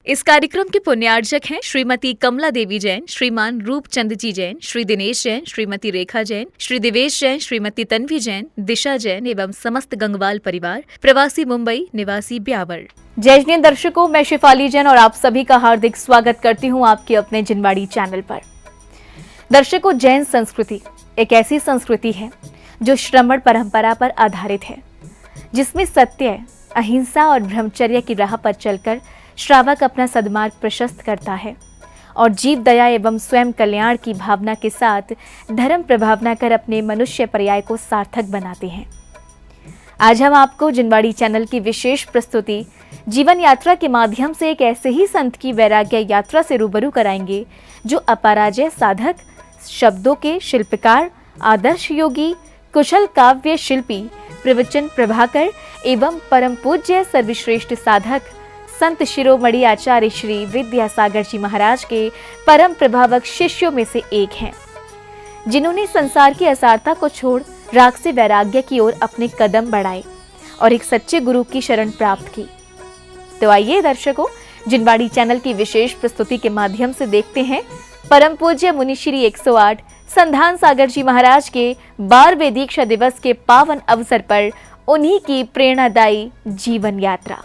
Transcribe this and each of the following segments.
इस कार्यक्रम के पुण्यार्चक हैं श्रीमती कमला देवी जैन, श्रीमान रूपचंद जी जैन, श्री दिनेश जैन, श्रीमती रेखा जैन, श्री दिवेश जैन, श्रीमती तन्वी जैन, दिशा जैन एवं समस्त गंगवाल परिवार, प्रवासी मुंबई, निवासी ब्यावर। जय जैन दर्शकों, मैं शिफाली जैन और आप सभी का हार्दिक स्वागत करती हूँ आपके अपने जिनवाड़ी चैनल पर। दर्शकों, जैन संस्कृति एक ऐसी संस्कृति है जो श्रमण परंपरा पर आधारित है, जिसमें सत्य, अहिंसा और ब्रह्मचर्य की राह पर चलकर श्रावक अपना सद्मार्ग प्रशस्त करता है और जीव दया एवं स्वयं कल्याण की भावना के साथ धर्म प्रभावना कर अपने मनुष्य पर्याय को सार्थक बनाते हैं। आज हम आपको जिनवाड़ी चैनल की विशेष प्रस्तुति जीवन यात्रा के माध्यम से एक ऐसे ही संत की वैराग्य यात्रा से रूबरू कराएंगे जो अपराजय साधक, शब्दों के शिल्पकार, आदर्श योगी, कुशल काव्य शिल्पी, प्रवचन प्रभाकर एवं परम पूज्य सर्वश्रेष्ठ साधक संत शिरोमणि आचार्य श्री विद्यासागर जी महाराज के परम प्रभावक शिष्यों में से एक हैं, जिन्होंने संसार की असारता को छोड़ राग से वैराग्य की ओर अपने कदम बढ़ाए और एक सच्चे गुरु की शरण प्राप्त की। तो आइए दर्शकों, जिनवाड़ी चैनल की विशेष प्रस्तुति के माध्यम से देखते हैं परम पूज्य मुनिश्री 108 संधान सागर जी महाराज के 12वें दीक्षा दिवस के पावन अवसर पर उन्हीं की प्रेरणादायी जीवन यात्रा।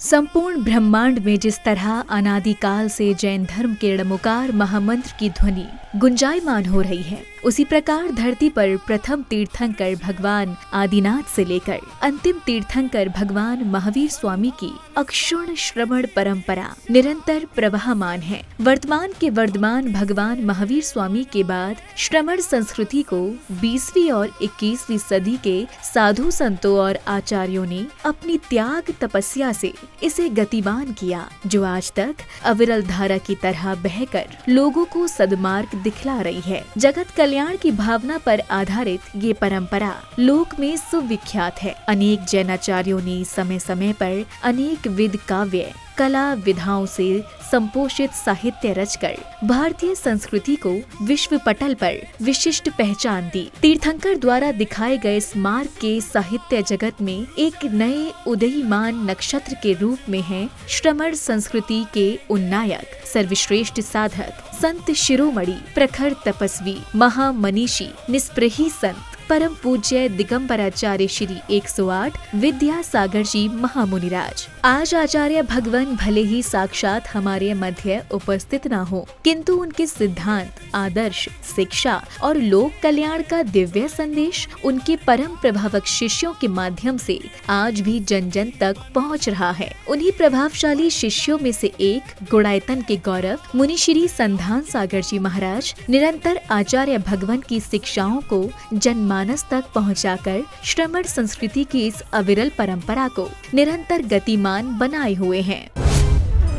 संपूर्ण ब्रह्मांड में जिस तरह अनादिकाल से जैन धर्म के णमुकार महामंत्र की ध्वनि गुंजायमान हो रही है, उसी प्रकार धरती पर प्रथम तीर्थंकर भगवान आदिनाथ से लेकर अंतिम तीर्थंकर भगवान महावीर स्वामी की अक्षुण्ण श्रवण परंपरा निरंतर प्रवाहमान है। वर्तमान के वर्धमान भगवान महावीर स्वामी के बाद श्रमण संस्कृति को 20वीं और 21वीं सदी के साधु संतों और आचार्यों ने अपनी त्याग तपस्या से इसे गतिमान किया, जो आज तक अविरल धारा की तरह बहकर लोगों को सद्मार्ग दिखला रही है। जगत कल्याण की भावना पर आधारित ये परंपरा लोक में सुविख्यात है। अनेक जैनाचार्यों ने समय समय पर अनेक विध काव्य कला विधाओं से संपोषित साहित्य रचकर भारतीय संस्कृति को विश्व पटल पर विशिष्ट पहचान दी। तीर्थंकर द्वारा दिखाए गए इस मार्ग के साहित्य जगत में एक नए उदयीमान नक्षत्र के रूप में है श्रमण संस्कृति के उन्नायक सर्वश्रेष्ठ साधक संत शिरोमणि, प्रखर तपस्वी, महामनीषी, निष्प्रही संत परम पूज्य दिगंबराचार्य श्री 108 विद्यासागर जी महामुनिराज। आज आचार्य भगवान भले ही साक्षात हमारे मध्य उपस्थित न हो, किंतु उनके सिद्धांत, आदर्श, शिक्षा और लोक कल्याण का दिव्य संदेश उनके परम प्रभावक शिष्यों के माध्यम से आज भी जन जन तक पहुंच रहा है। उन्हीं प्रभावशाली शिष्यों में से एक गुणायतन के गौरव मुनिश्री संधान सागर जी महाराज निरंतर आचार्य भगवान की शिक्षाओं को जनमानस तक पहुंचाकर श्रमण संस्कृति की इस अविरल परंपरा को निरंतर गतिमान बनाए हुए हैं।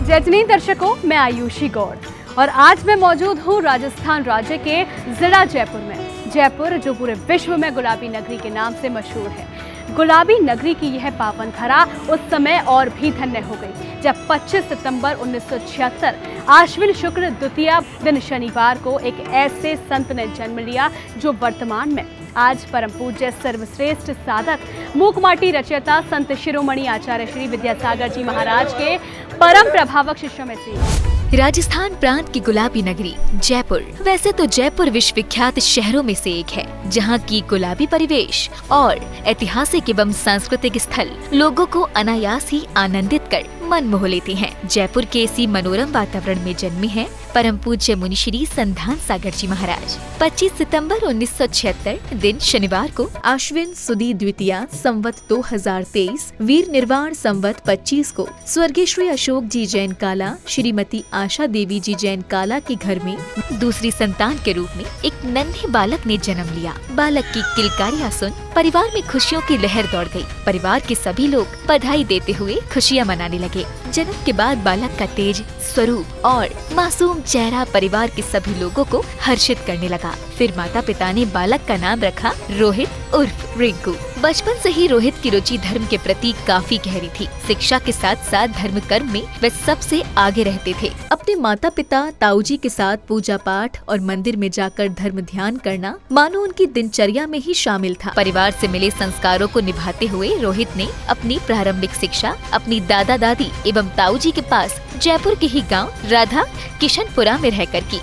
जय जैन दर्शकों, मैं आयुषी गौड़ और आज मैं मौजूद हूँ राजस्थान राज्य के जिला जयपुर में। जयपुर जो पूरे विश्व में गुलाबी नगरी के नाम से मशहूर है। गुलाबी नगरी की यह पावन धरा उस समय और भी धन्य हो गई जब 25 सितंबर 1976 आश्विन शुक्ल द्वितीया दिन शनिवार को एक ऐसे संत ने जन्म लिया जो वर्तमान में आज परम पूज्य सर्वश्रेष्ठ साधक मूकमाटी रचयिता संत शिरोमणि आचार्य श्री विद्यासागर जी महाराज के परम प्रभावक शिष्यों में से। राजस्थान प्रांत की गुलाबी नगरी जयपुर वैसे तो जयपुर विश्वविख्यात शहरों में से एक है, जहां की गुलाबी परिवेश और ऐतिहासिक एवं सांस्कृतिक स्थल लोगों को अनायास ही आनंदित कर मन मोह लेती हैं। जयपुर के इसी मनोरम वातावरण में जन्मे हैं परम पूज्य मुनिश्री संधान सागर जी महाराज। 25 सितंबर 1976 दिन शनिवार को आश्विन सुदी द्वितीया संवत 2023 वीर निर्वाण संवत 25 को स्वर्गीय श्री अशोक जी जैन काला, श्रीमती आशा देवी जी जैन काला के घर में दूसरी संतान के रूप में एक नन्हे बालक ने जन्म लिया। बालक की किलकारियां सुन परिवार में खुशियों की लहर दौड़ गई। परिवार के सभी लोग बधाई देते हुए खुशियां मनाने लगे। जन्म के बाद बालक का तेज स्वरूप और मासूम चेहरा परिवार के सभी लोगों को हर्षित करने लगा। फिर माता पिता ने बालक का नाम रखा रोहित उर्फ रिंकू। बचपन से ही रोहित की रुचि धर्म के प्रति काफी गहरी थी। शिक्षा के साथ साथ धर्म कर्म में वे सबसे आगे रहते थे। अपने माता पिता ताऊजी के साथ पूजा पाठ और मंदिर में जाकर धर्म ध्यान करना मानो उनकी दिनचर्या में ही शामिल था। परिवार से मिले संस्कारों को निभाते हुए रोहित ने अपनी प्रारंभिक शिक्षा अपनी दादा दादी एवं ताऊजी के पास जयपुर के ही गाँव राधा किशनपुरा में रहकर की।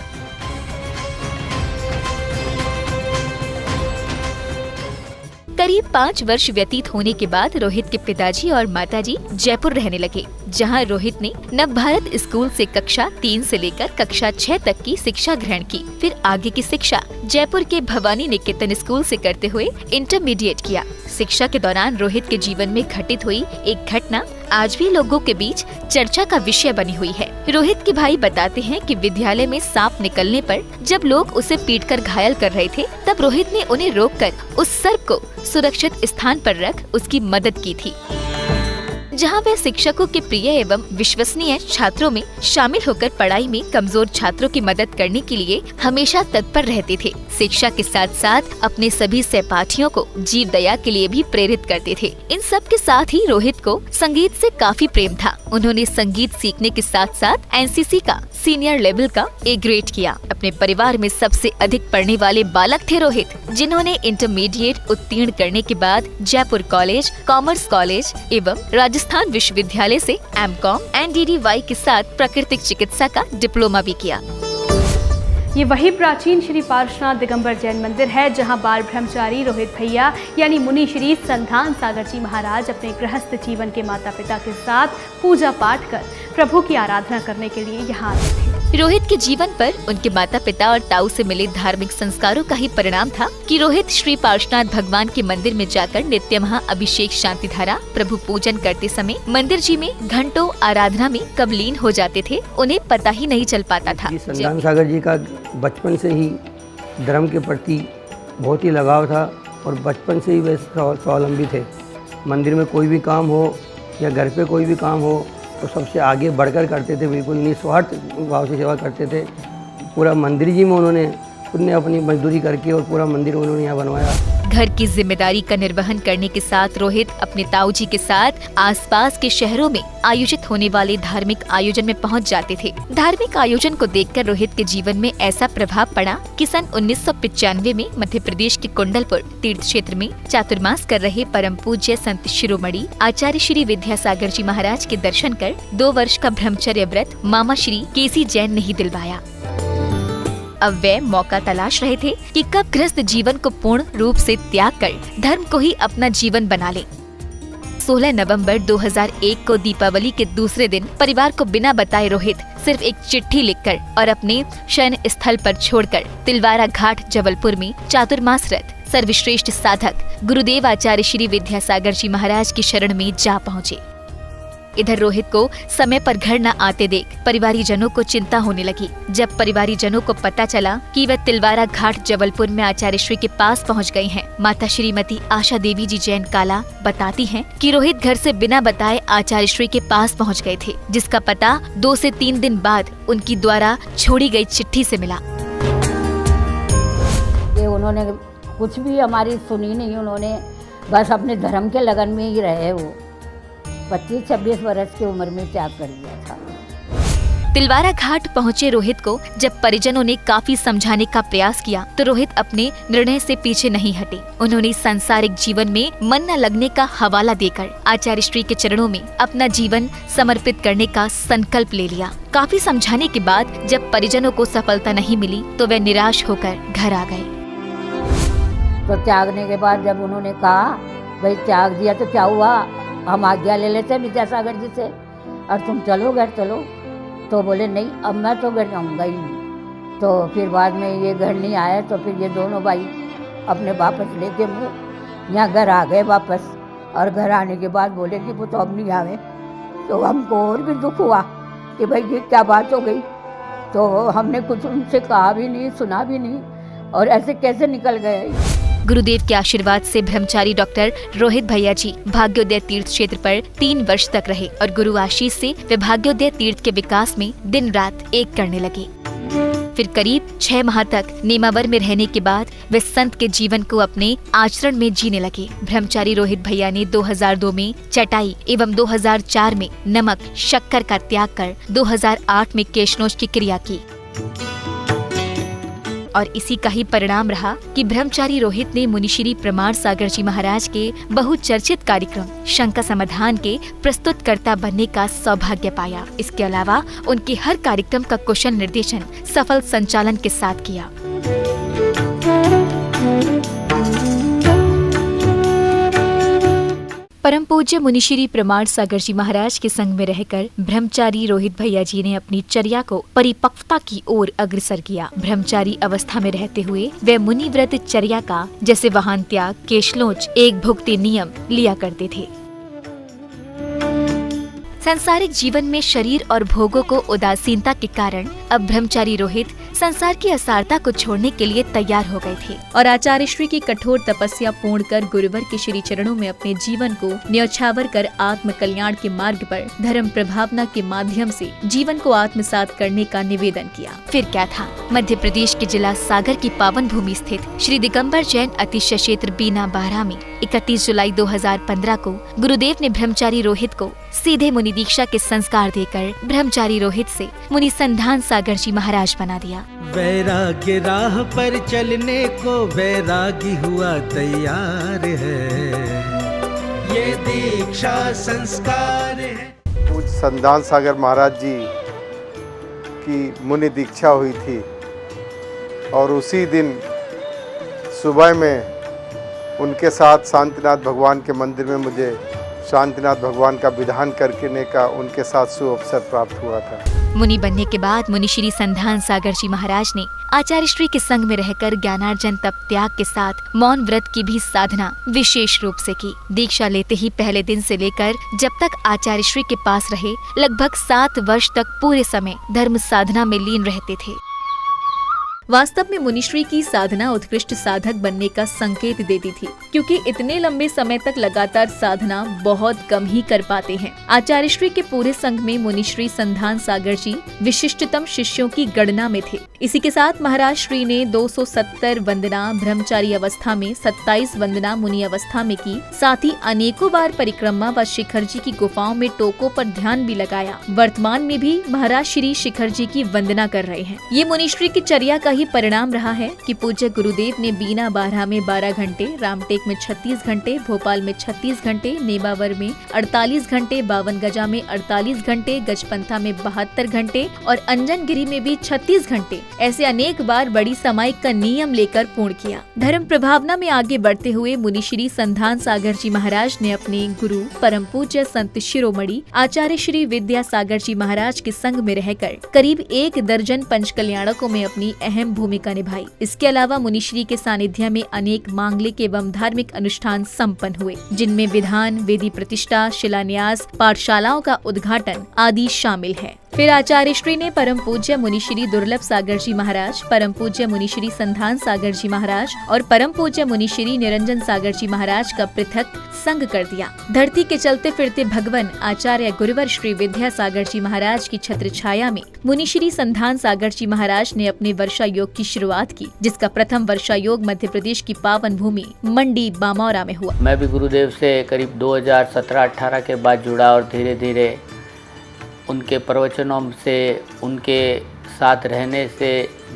करीब 5 वर्ष व्यतीत होने के बाद रोहित के पिताजी और माताजी जयपुर रहने लगे, जहां रोहित ने नवभारत स्कूल से कक्षा 3 से लेकर कक्षा 6 तक की शिक्षा ग्रहण की। फिर आगे की शिक्षा जयपुर के भवानी निकेतन स्कूल से करते हुए इंटरमीडिएट किया। शिक्षा के दौरान रोहित के जीवन में घटित हुई एक घटना आज भी लोगों के बीच चर्चा का विषय बनी हुई है। रोहित के भाई बताते हैं कि विद्यालय में सांप निकलने पर जब लोग उसे पीटकर घायल कर रहे थे, तब रोहित ने उन्हें रोककर उस सर्प को सुरक्षित स्थान पर रख उसकी मदद की थी। जहां वे शिक्षकों के प्रिय एवं विश्वसनीय छात्रों में शामिल होकर पढ़ाई में कमजोर छात्रों की मदद करने के लिए हमेशा तत्पर रहते थे। शिक्षा के साथ साथ अपने सभी सहपाठियों को जीव दया के लिए भी प्रेरित करते थे। इन सब के साथ ही रोहित को संगीत से काफी प्रेम था। उन्होंने संगीत सीखने के साथ साथ एनसीसी का सीनियर लेवल का ए ग्रेड किया। अपने परिवार में सबसे अधिक पढ़ने वाले बालक थे रोहित, जिन्होंने इंटरमीडिएट उत्तीर्ण करने के बाद जयपुर कॉलेज, कॉमर्स कॉलेज एवं राजस्थान विश्वविद्यालय से एमकॉम NDDY के साथ प्राकृतिक चिकित्सा का डिप्लोमा भी किया। ये वही प्राचीन श्री पार्श्वनाथ दिगंबर जैन मंदिर है जहां बाल ब्रह्मचारी रोहित भैया यानी मुनि श्री संधान सागर जी महाराज अपने गृहस्थ जीवन के माता पिता के साथ पूजा पाठ कर प्रभु की आराधना करने के लिए यहाँ आते थे। रोहित के जीवन पर उनके माता पिता और ताऊ से मिले धार्मिक संस्कारों का ही परिणाम था कि रोहित श्री पार्श्वनाथ भगवान के मंदिर में जाकर नित्य महा अभिषेक शांति धारा प्रभु पूजन करते समय मंदिर जी में घंटों आराधना में कब लीन हो जाते थे, उन्हें पता ही नहीं चल पाता था। संधान सागर जी का बचपन से ही धर्म के प्रति बहुत ही लगाव था और बचपन से ही वे स्वावलंबी थे। मंदिर में कोई भी काम हो या घर पे कोई भी काम हो तो सबसे आगे बढ़कर करते थे, बिल्कुल निस्वार्थ भाव से सेवा करते थे। पूरा मंदिर जी में उन्होंने खुद ने अपनी मजदूरी करके और पूरा मंदिर उन्होंने यहाँ बनवाया। घर की जिम्मेदारी का निर्वहन करने के साथ रोहित अपने ताऊजी के साथ आसपास के शहरों में आयोजित होने वाले धार्मिक आयोजन में पहुंच जाते थे। धार्मिक आयोजन को देखकर रोहित के जीवन में ऐसा प्रभाव पड़ा कि सन 1995 में मध्य प्रदेश के कुंडलपुर तीर्थ क्षेत्र में चातुर्मास कर रहे परम पूज्य संत शिरोमणि आचार्य श्री विद्यासागर जी महाराज के दर्शन कर 2 वर्ष का ब्रह्मचर्य व्रत मामा श्री केसी जैन ने ही दिलवाया। अब वे मौका तलाश रहे थे कि कब गृहस्थ जीवन को पूर्ण रूप से त्याग कर धर्म को ही अपना जीवन बना ले। 16 नवंबर 2001 को दीपावली के दूसरे दिन परिवार को बिना बताए रोहित सिर्फ एक चिट्ठी लिखकर और अपने शयन स्थल पर छोड़कर तिलवारा घाट जबलपुर में चातुर्मासरत सर्वश्रेष्ठ साधक गुरुदेव आचार्य श्री विद्यासागर जी महाराज की शरण में जा पहुँचे। इधर रोहित को समय पर घर न आते देख परिवारी जनों को चिंता होने लगी। जब परिवारी जनों को पता चला कि वह तिलवारा घाट जबलपुर में आचार्य श्री के पास पहुंच गए हैं, माता श्रीमती आशा देवी जी जैन काला बताती हैं कि रोहित घर से बिना बताए आचार्य श्री के पास पहुंच गए थे, जिसका पता 2 से 3 दिन बाद उनकी द्वारा छोड़ी गई चिट्ठी से मिला। उन्होंने कुछ भी हमारी सुनी नहीं, उन्होंने बस अपने धर्म के लगन में ही रहे। वो 25-26 वर्ष की उम्र में त्याग कर दिया था। तिलवारा घाट पहुंचे रोहित को जब परिजनों ने काफी समझाने का प्रयास किया तो रोहित अपने निर्णय से पीछे नहीं हटे। उन्होंने सांसारिक जीवन में मन न लगने का हवाला देकर आचार्य श्री के चरणों में अपना जीवन समर्पित करने का संकल्प ले लिया। काफी समझाने के बाद जब परिजनों को सफलता नहीं मिली तो वे निराश होकर घर आ गए। तो त्यागने के बाद जब उन्होंने कहा भाई त्याग दिया तो क्या हुआ, हम आज्ञा ले लेते हैं विद्यासागर जी से और तुम चलो घर चलो। तो बोले नहीं, अब मैं तो घर जाऊँगा ही नहीं। तो फिर बाद में ये घर नहीं आया तो फिर ये दोनों भाई अपने वापस लेके मुँह यहाँ घर आ गए वापस। और घर आने के बाद बोले कि वो तो अब नहीं आवे। तो हमको और भी दुख हुआ कि भाई ये क्या बात हो गई। तो हमने कुछ उनसे कहा भी नहीं, सुना भी नहीं और ऐसे कैसे निकल गए। गुरुदेव के आशीर्वाद से ब्रह्मचारी डॉक्टर रोहित भैया जी भाग्योदय तीर्थ क्षेत्र पर 3 वर्ष तक रहे और गुरु आशीष से वे भाग्योदय तीर्थ के विकास में दिन रात एक करने लगे। फिर करीब 6 माह तक नेमावर में रहने के बाद वे संत के जीवन को अपने आचरण में जीने लगे। ब्रह्मचारी रोहित भैया ने 2002 में चटाई एवं 2004 में नमक शक्कर का त्याग कर 2008 में केशनोच की क्रिया की। और इसी का ही परिणाम रहा कि ब्रह्मचारी रोहित ने मुनिश्री प्रमाण सागर जी महाराज के बहुचर्चित कार्यक्रम शंका समाधान के प्रस्तुतकर्ता बनने का सौभाग्य पाया। इसके अलावा उनके हर कार्यक्रम का कुशल निर्देशन सफल संचालन के साथ किया। परम पूज्य मुनिश्री प्रमाण सागर जी महाराज के संग में रहकर ब्रह्मचारी रोहित भैया जी ने अपनी चर्या को परिपक्वता की ओर अग्रसर किया। ब्रह्मचारी अवस्था में रहते हुए वे मुनि व्रत चर्या का जैसे वाहन त्याग, केशलोच, एक भुक्ति नियम लिया करते थे। सांसारिक जीवन में शरीर और भोगों को उदासीनता के कारण अब ब्रह्मचारी रोहित संसार की असारता को छोड़ने के लिए तैयार हो गए थे और आचार्य श्री की कठोर तपस्या पूर्ण कर गुरुवर के श्री चरणों में अपने जीवन को न्यौछावर कर आत्म कल्याण के मार्ग पर धर्म प्रभावना के माध्यम से जीवन को आत्मसात करने का निवेदन किया। फिर क्या था, मध्य प्रदेश के जिला सागर की पावन भूमि स्थित श्री दिगंबर जैन अतिशय क्षेत्र बीना बारह में 31 जुलाई 2015 को गुरुदेव ने ब्रह्मचारी रोहित को सीधे मुनि दीक्षा के संस्कार देकर ब्रह्मचारी रोहित से मुनि संधान सागर जी महाराज बना दिया। वैराग्य राह पर चलने को वैरागी हुआ तैयार है, ये दीक्षा संस्कार है। पूज्य संधान सागर महाराज जी की मुनि दीक्षा हुई थी और उसी दिन सुबह में उनके साथ शांतिनाथ भगवान के मंदिर में मुझे शांतिनाथ भगवान का विधान करने का उनके साथ सुअवसर प्राप्त हुआ था। मुनि बनने के बाद मुनिश्री संधान सागर जी महाराज ने आचार्य श्री के संग में रहकर ज्ञानार्जन तप त्याग के साथ मौन व्रत की भी साधना विशेष रूप से की। दीक्षा लेते ही पहले दिन से लेकर जब तक आचार्य श्री के पास रहे, लगभग 7 वर्ष तक पूरे समय धर्म साधना में लीन रहते थे। वास्तव में मुनिश्री की साधना उत्कृष्ट साधक बनने का संकेत देती थी, क्योंकि इतने लंबे समय तक लगातार साधना बहुत कम ही कर पाते हैं। आचार्य श्री के पूरे संघ में मुनिश्री संधान सागर जी विशिष्टतम शिष्यों की गणना में थे। इसी के साथ महाराज श्री ने 270 वंदना ब्रह्मचारी अवस्था में, 27 वंदना मुनि अवस्था में की। साथ ही अनेकों बार परिक्रमा व शिखर जी की गुफाओं में टोकों पर ध्यान भी लगाया। वर्तमान में भी महाराज श्री शिखर जी की वंदना कर रहे हैं। ये मुनिश्री की चर्या का ही परिणाम रहा है कि पूज्य गुरुदेव ने बीना बारह में 12 घंटे, रामटेक में 36 घंटे, भोपाल में 36 घंटे, नेमावर में 48 घंटे, 52 गजा में 48 घंटे, गजपंथा में 72 घंटे और अंजनगिरी में भी 36 घंटे ऐसे अनेक बार बड़ी समायिक का नियम लेकर पूर्ण किया। धर्म प्रभावना में आगे बढ़ते हुए मुनिश्री संधान सागर जी महाराज ने अपने गुरु परम पूज्य संत शिरोमणि आचार्य श्री विद्या सागर जी महाराज के संग में रहकर करीब 1 दर्जन पंच कल्याणकों में अपनी अहम भूमिका निभाई। इसके अलावा मुनिश्री के सानिध्य में अनेक मांगलिक एवं धार्मिक अनुष्ठान संपन्न हुए, जिनमें विधान, वेदी प्रतिष्ठा, शिलान्यास, पाठशालाओं का उद्घाटन आदि शामिल है। फिर आचार्य श्री ने परम पूज्य मुनिश्री दुर्लभ सागर जी महाराज, परम पूज्य मुनिश्री संधान सागर जी महाराज और परम पूज्य मुनिश्री निरंजन सागर जी महाराज का पृथक संग कर दिया। धरती के चलते फिरते भगवान आचार्य गुरुवर श्री विद्या सागर जी महाराज की छत्र छाया में मुनिश्री संधान सागर जी महाराज ने अपने वर्षा योग की शुरुआत की, जिसका प्रथम वर्षा योग मध्य प्रदेश की पावन भूमि मंडी बामौरा में हुआ। मैं भी गुरुदेव से करीब 2017-18 के बाद जुड़ा और धीरे धीरे उनके प्रवचनों से, उनके साथ रहने से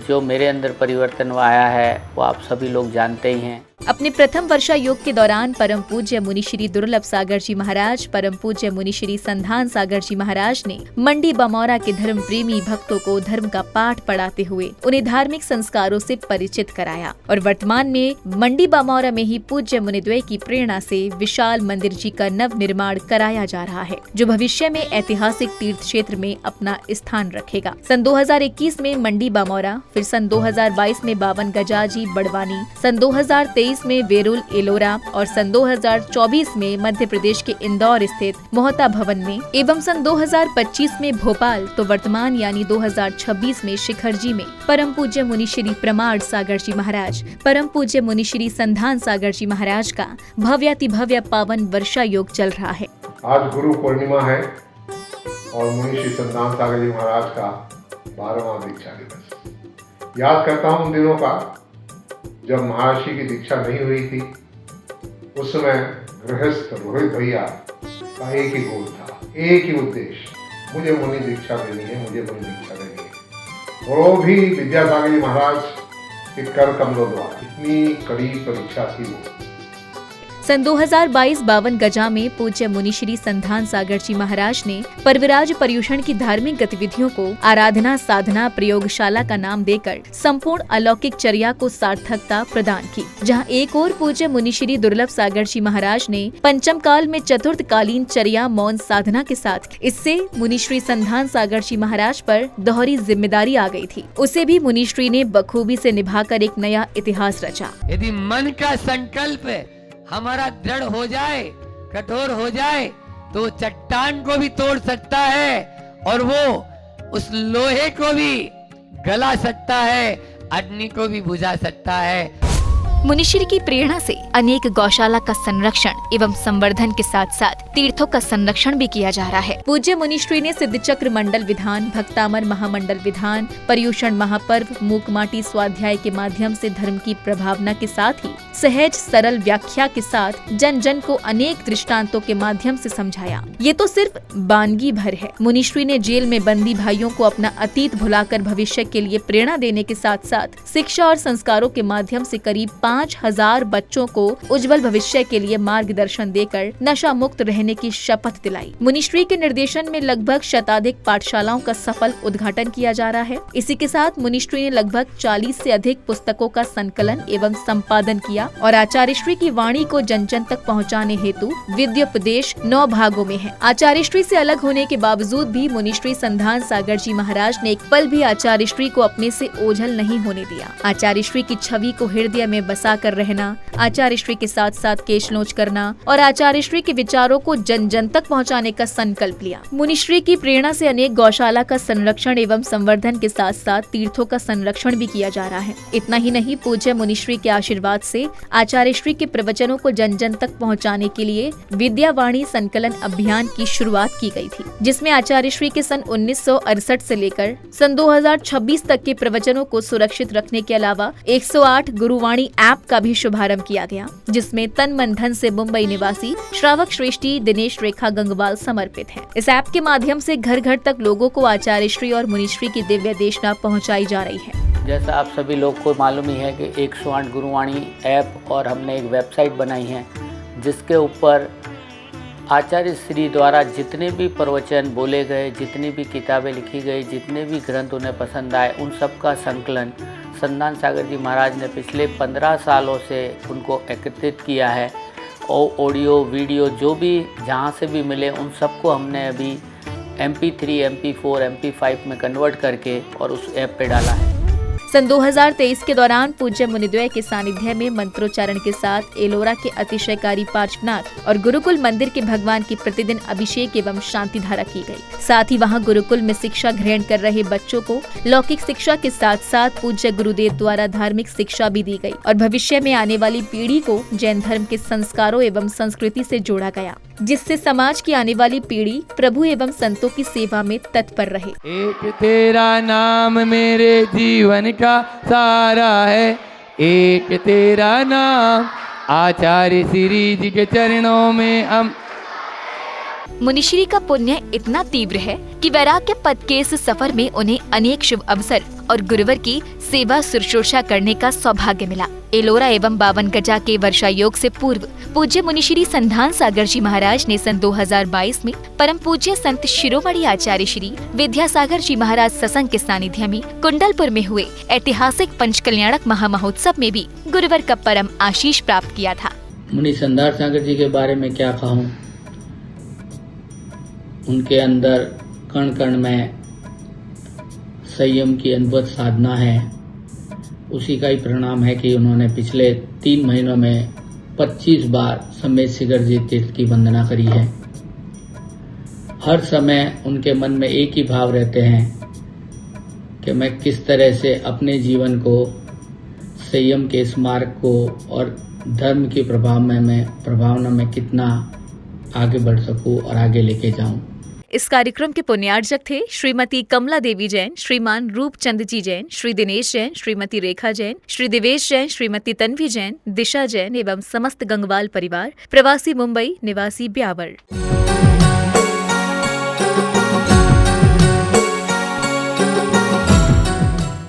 जो मेरे अंदर परिवर्तन आया है वो आप सभी लोग जानते ही हैं। अपने प्रथम वर्षा योग के दौरान परम पूज्य मुनिश्री दुर्लभ सागर जी महाराज, परम पूज्य मुनिश्री संधान सागर जी महाराज ने मंडी बामौरा के धर्म प्रेमी भक्तों को धर्म का पाठ पढ़ाते हुए उन्हें धार्मिक संस्कारों से परिचित कराया और वर्तमान में मंडी बामौरा में ही पूज्य मुनिद्वय की प्रेरणा से विशाल मंदिर जी का नव निर्माण कराया जा रहा है, जो भविष्य में ऐतिहासिक तीर्थ क्षेत्र में अपना स्थान रखेगा। सन 2021 में मंडी बामौरा, फिर सन 2022 में 52 गजाजी बड़वानी, सन 2023 में वेरुल एलोरा और सन 2024 में मध्य प्रदेश के इंदौर स्थित मोहता भवन में एवं सन 2025 में भोपाल, तो वर्तमान यानी 2026 में शिखर जी में परम पूज्य मुनिश्री प्रमाण सागर जी महाराज, परम पूज्य मुनिश्री संधान सागर जी महाराज का भव्यातिभव्य पावन वर्षा योग चल रहा है। आज गुरु पूर्णिमा है और मुनिश्री संधान सागर जी महाराज का 12वां दीक्षा दिवस। याद करता हूँ उन दिनों का जब महर्षि की दीक्षा नहीं हुई थी। उस समय गृहस्थ रोहित भैया का एक ही गोल था, एक ही उद्देश्य, मुझे मुनि दीक्षा देनी है, मुझे मुनि दीक्षा देनी है। और वो भी विद्यासागर जी महाराज के कर कमलों द्वारा। इतनी कड़ी परीक्षा थी वो। सन 2022 52 गजा में पूज्य मुनि श्री संधान सागर जी महाराज ने परविराज पर्यूषण की धार्मिक गतिविधियों को आराधना साधना प्रयोगशाला का नाम देकर संपूर्ण अलौकिक चर्या को सार्थकता प्रदान की। जहां एक और पूज्य मुनि श्री दुर्लभ सागर जी महाराज ने पंचम काल में चतुर्थ कालीन चर्या मौन साधना के साथ इससे मुनि श्री संधान सागर जी महाराज पर दोहरी जिम्मेदारी आ गई थी, उसे भी मुनि श्री ने बखूबी से निभाकर एक नया इतिहास रचा। यदि मन का संकल्प हमारा दृढ़ हो जाए, कठोर हो जाए, तो चट्टान को भी तोड़ सकता है और वो उस लोहे को भी गला सकता है, अग्नि को भी बुझा सकता है। मुनिश्री की प्रेरणा से अनेक गौशाला का संरक्षण एवं संवर्धन के साथ साथ तीर्थों का संरक्षण भी किया जा रहा है। पूज्य मुनिश्री ने सिद्ध चक्र मंडल विधान, भक्तामर महामंडल विधान, पर्यूषण महापर्व, मूकमाटी स्वाध्याय के माध्यम से धर्म की प्रभावना के साथ ही सहज सरल व्याख्या के साथ जन जन को अनेक दृष्टांतों के माध्यम से समझाया। ये तो सिर्फ बानगी भर है। मुनिश्री ने जेल में बंदी भाइयों को अपना अतीत भुलाकर भविष्य के लिए प्रेरणा देने के साथ साथ शिक्षा और संस्कारों के माध्यम से करीब 5000 बच्चों को उज्जवल भविष्य के लिए मार्गदर्शन देकर नशा मुक्त रहने की शपथ दिलाई। मुनिश्री के निर्देशन में लगभग शताधिक पाठशालाओं का सफल उद्घाटन किया जा रहा है। इसी के साथ मुनिश्री ने लगभग 40 से अधिक पुस्तकों का संकलन एवं संपादन किया और आचार्य श्री की वाणी को जन जन तक पहुँचाने हेतु विद्योपदेश 9 भागों में है। आचार्य श्री से अलग होने के बावजूद भी मुनिश्री संधान सागर जी महाराज ने एक पल भी आचार्य श्री को अपने से ओझल नहीं होने दिया। आचार्य श्री की छवि को हृदय में बसा कर रहना, आचार्य श्री के साथ साथ केश नोच करना और आचार्य श्री के विचारों को जन जन तक पहुंचाने का संकल्प लिया। मुनिश्री की प्रेरणा से अनेक गौशाला का संरक्षण एवं संवर्धन के साथ साथ तीर्थों का संरक्षण भी किया जा रहा है। इतना ही नहीं, पूज्य मुनिश्री के आशीर्वाद से आचार्य श्री के प्रवचनों को जन जन तक पहुँचाने के लिए विद्यावाणी संकलन अभियान की शुरुआत की गयी थी, जिसमें आचार्य श्री के सन 1968 से लेकर सन 2026 तक के प्रवचनों को सुरक्षित रखने के अलावा 108 गुरुवाणी ऐप का भी शुभारंभ किया गया, जिसमें तन मन धन से मुंबई निवासी श्रावक श्रेष्ठी दिनेश रेखा गंगवाल समर्पित है। इस ऐप के माध्यम से घर घर तक लोगों को आचार्य श्री और मुनिश्री की दिव्य देशना पहुंचाई जा रही है। जैसा आप सभी लोग को मालूम ही है कि 108 गुरुवाणी ऐप और हमने एक वेबसाइट बनाई है, जिसके ऊपर आचार्य श्री द्वारा जितने भी प्रवचन बोले गए, जितनी भी किताबें लिखी गई, जितने भी ग्रंथ उन्हें पसंद आए, उन सब का संकलन संधान सागर जी महाराज ने पिछले 15 सालों से उनको एकत्रित किया है और ऑडियो वीडियो जो भी जहाँ से भी मिले उन सबको हमने अभी MP3, MP4, MP5 में कन्वर्ट करके और उस ऐप पे डाला है। सन 2023 के दौरान पूज्य मुनिद्वय के सानिध्य में मंत्रोच्चारण के साथ एलोरा के अतिशयकारी पार्श्वनाथ और गुरुकुल मंदिर के भगवान की प्रतिदिन अभिषेक एवं शांति धारा की गई। साथ ही वहां गुरुकुल में शिक्षा ग्रहण कर रहे बच्चों को लौकिक शिक्षा के साथ साथ पूज्य गुरुदेव द्वारा धार्मिक शिक्षा भी दी गई और भविष्य में आने वाली पीढ़ी को जैन धर्म के संस्कारों एवं संस्कृति से जोड़ा गया, जिससे समाज की आने वाली पीढ़ी प्रभु एवं संतों की सेवा में तत्पर रहे। एक तेरा नाम मेरे जीवन का सारा है, एक तेरा नाम आचार्य श्री जी के चरणों में हम। मुनिश्री का पुण्य इतना तीव्र है कि वैराग्य पद के इस सफर में उन्हें अनेक शुभ अवसर और गुरुवर की सेवा शुश्रूषा करने का सौभाग्य मिला। एलोरा एवं 52 गजा के वर्षा योग से पूर्व पूज्य मुनिश्री संधान सागर जी महाराज ने सन 2022 में परम पूज्य संत शिरोमणि आचार्य श्री विद्यासागर जी महाराज सत्संग के सानिध्य में कुंडलपुर में हुए ऐतिहासिक पंचकल्याणक महामहोत्सव में भी गुरुवर का परम आशीष प्राप्त किया था। मुनि संधान सागर जी के बारे में क्या कहूँ, उनके अंदर कण कण में संयम की अद्भुत साधना है। उसी का ही परिणाम है कि उन्होंने पिछले 3 महीनों में 25 बार समेत शिखर जी तीर्थ की वंदना करी है। हर समय उनके मन में एक ही भाव रहते हैं कि मैं किस तरह से अपने जीवन को संयम के इस मार्ग को और धर्म की प्रभावना में कितना आगे बढ़ सकूं और आगे लेके जाऊं। इस कार्यक्रम के पुण्यार्चक थे श्रीमती कमला देवी जैन, श्रीमान रूपचंद जी जैन, श्री दिनेश जैन, श्रीमती रेखा जैन, श्री देवेश जैन, श्रीमती तन्वी जैन, दिशा जैन एवं समस्त गंगवाल परिवार, प्रवासी मुंबई, निवासी ब्यावर।